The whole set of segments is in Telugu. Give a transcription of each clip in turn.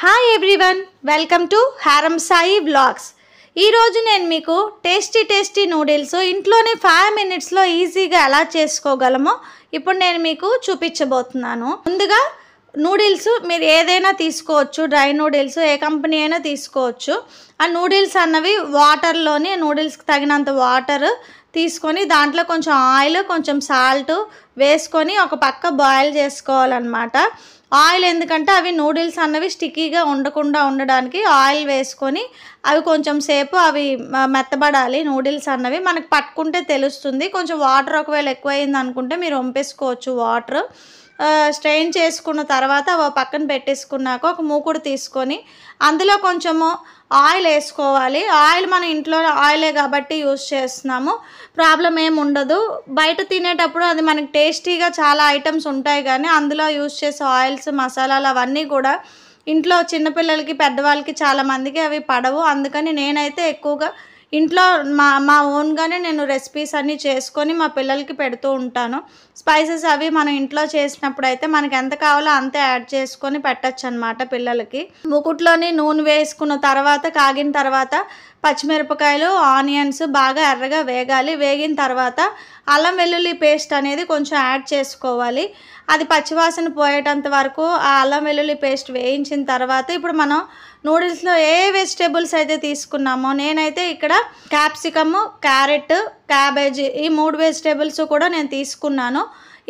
హాయ్ ఎవ్రీవన్, వెల్కమ్ టు హారం సాయి వ్లాగ్స్. ఈరోజు నేను మీకు టేస్టీ నూడిల్స్ ఇంట్లోనే 5 minutesలో ఈజీగా ఎలా చేసుకోగలమో ఇప్పుడు నేను మీకు చూపించబోతున్నాను. ముందుగా నూడిల్స్ మీరు ఏదైనా తీసుకోవచ్చు, డ్రై నూడిల్స్ ఏ కంపెనీ అయినా తీసుకోవచ్చు. ఆ నూడిల్స్ అన్నవి వాటర్లోని నూడిల్స్కి తగినంత వాటర్ తీసుకొని దాంట్లో కొంచెం ఆయిల్ కొంచెం సాల్ట్ వేసుకొని ఒక పక్క బాయిల్ చేసుకోవాలన్నమాట. ఆయిల్ ఎందుకంటే అవి నూడిల్స్ అన్నవి స్టిక్కీగా ఉండకుండా ఉండడానికి ఆయిల్ వేసుకొని అవి కొంచెం సేపు అవి మెత్తబడాలి. నూడిల్స్ అన్నవి మనకు పట్టుకుంటే తెలుస్తుంది. కొంచెం వాటర్ ఒకవేళ ఎక్కువైంది అనుకుంటే మీరు వంపేసుకోవచ్చు. వాటర్ స్ట్రెయిన్ చేసుకున్న తర్వాత పక్కన పెట్టేసుకున్నాక ఒక మూకుడు తీసుకొని అందులో కొంచెము ఆయిల్ వేసుకోవాలి. ఆయిల్ మన ఇంట్లో ఆయిలే కాబట్టి యూస్ చేస్తున్నాము, ప్రాబ్లం ఏమి ఉండదు. బయట తినేటప్పుడు అది మనకి టేస్టీగా చాలా ఐటమ్స్ ఉంటాయి, కానీ అందులో యూస్ చేసే ఆయిల్స్ మసాలాలు అవన్నీ కూడా ఇంట్లో చిన్నపిల్లలకి పెద్దవాళ్ళకి చాలామందికి అవి పడవు. అందుకని నేనైతే ఎక్కువగా ఇంట్లో మా ఓన్గానే నేను రెసిపీస్ అన్నీ చేసుకొని మా పిల్లలకి పెడుతూ ఉంటాను. స్పైసెస్ అవి మనం ఇంట్లో చేసినప్పుడు అయితే మనకి ఎంత కావాలో అంతే యాడ్ చేసుకొని పెట్టచ్చు అనమాట పిల్లలకి. మూకుట్లోని నూనె వేసుకున్న తర్వాత కాగిన తర్వాత పచ్చిమిరపకాయలు ఆనియన్స్ బాగా ఎర్రగా వేగాలి. వేగిన తర్వాత అల్లం వెల్లుల్లి పేస్ట్ అనేది కొంచెం యాడ్ చేసుకోవాలి. అది పచ్చివాసన పోయేటంత వరకు ఆ అల్లం వెల్లుల్లి పేస్ట్ వేయించిన తర్వాత ఇప్పుడు మనం నూడిల్స్లో ఏ వెజిటేబుల్స్ అయితే తీసుకున్నామో నేనైతే ఇక్కడ క్యాప్సికమ్, క్యారెట్, క్యాబేజీ ఈ 3 వెజిటేబుల్స్ కూడా నేను తీసుకున్నాను.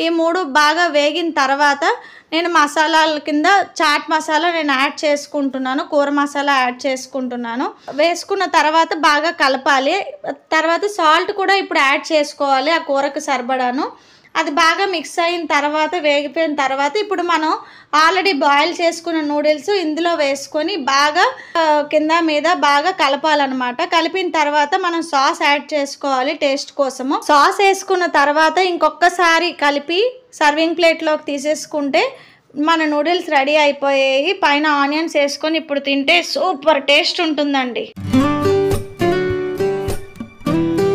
ఈ 3 బాగా వేగిన తర్వాత నేను మసాలాల కింద చాట్ మసాలా నేను యాడ్ చేసుకుంటున్నాను, కూర మసాలా యాడ్ చేసుకుంటున్నాను. వేసుకున్న తర్వాత బాగా కలపాలి. తర్వాత సాల్ట్ కూడా ఇప్పుడు యాడ్ చేసుకోవాలి ఆ కూరకు సరిపడాను. అది బాగా మిక్స్ అయిన తర్వాత వేగిపోయిన తర్వాత ఇప్పుడు మనం ఆల్రెడీ బాయిల్ చేసుకున్న నూడిల్స్ ఇందులో వేసుకొని బాగా కింద మీద బాగా కలపాలన్నమాట. కలిపిన తర్వాత మనం సాస్ యాడ్ చేసుకోవాలి టేస్ట్ కోసము. సాస్ వేసుకున్న తర్వాత ఇంకొకసారి కలిపి సర్వింగ్ ప్లేట్లోకి తీసేసుకుంటే మన నూడిల్స్ రెడీ అయిపోయాయి. పైన ఆనియన్స్ వేసుకొని ఇప్పుడు తింటే సూపర్ టేస్ట్ ఉంటుందండి.